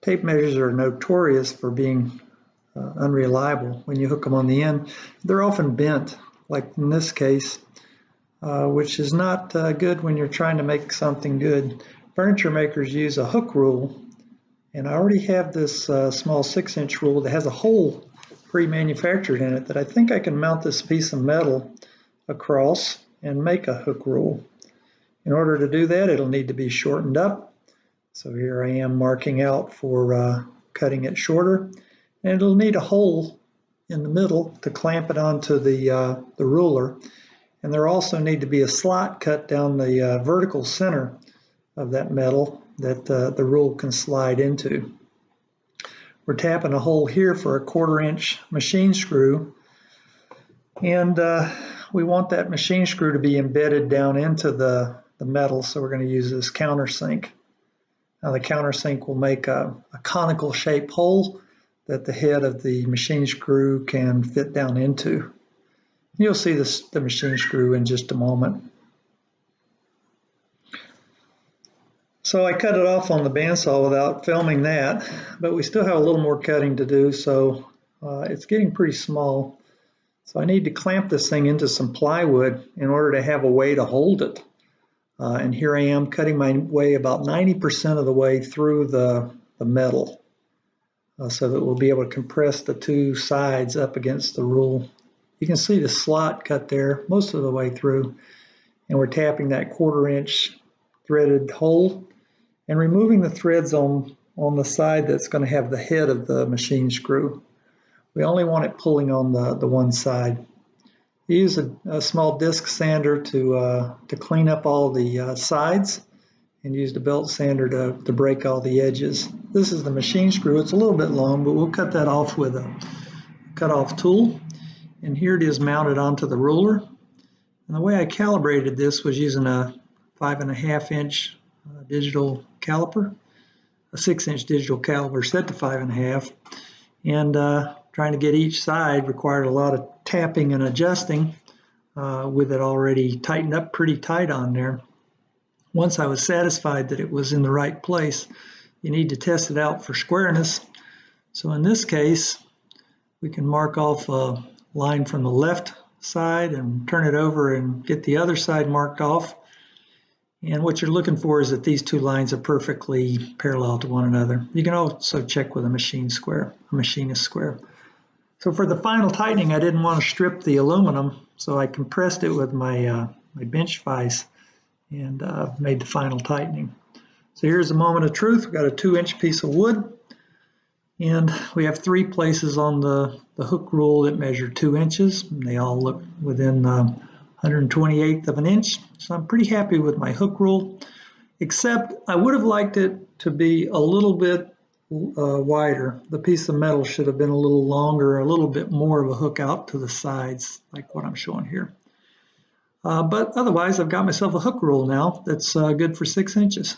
Tape measures are notorious for being unreliable when you hook them on the end. They're often bent, like in this case, which is not good when you're trying to make something good. Furniture makers use a hook rule, and I already have this small 6-inch rule that has a hole pre-manufactured in it that I think I can mount this piece of metal across and make a hook rule. In order to do that, it'll need to be shortened up. So here I am marking out for cutting it shorter, and it'll need a hole in the middle to clamp it onto the ruler. And there also need to be a slot cut down the vertical center of that metal that the rule can slide into. We're tapping a hole here for a 1/4 inch machine screw, and we want that machine screw to be embedded down into the metal, so we're going to use this countersink. Now the countersink will make a conical shaped hole that the head of the machine screw can fit down into. You'll see the machine screw in just a moment. So I cut it off on the bandsaw without filming that, but we still have a little more cutting to do, so it's getting pretty small. So I need to clamp this thing into some plywood in order to have a way to hold it. And here I am cutting my way about 90% of the way through the metal so that we'll be able to compress the two sides up against the rule. You can see the slot cut there most of the way through, and we're tapping that 1/4 inch threaded hole and removing the threads on the side that's going to have the head of the machine screw. We only want it pulling on the one side. You use a small disc sander to clean up all the sides, and use the belt sander to break all the edges. This is the machine screw. It's a little bit long, but we'll cut that off with a cut-off tool. And here it is mounted onto the ruler. And the way I calibrated this was using a 5.5 inch digital caliper, a 6-inch digital caliper set to 5.5, and trying to get each side required a lot of tapping and adjusting with it already tightened up pretty tight on there. Once I was satisfied that it was in the right place, you need to test it out for squareness. So in this case, we can mark off a line from the left side and turn it over and get the other side marked off. And what you're looking for is that these two lines are perfectly parallel to one another. You can also check with a machinist square. So for the final tightening, I didn't want to strip the aluminum, so I compressed it with my bench vise and made the final tightening. So here's a moment of truth. We've got a 2-inch piece of wood, and we have 3 places on the hook rule that measure 2 inches, and they all look within 128th of an inch. So I'm pretty happy with my hook rule, except I would have liked it to be a little bit wider. The piece of metal should have been a little longer, a little bit more of a hook out to the sides, like what I'm showing here. But otherwise, I've got myself a hook rule now that's good for 6 inches.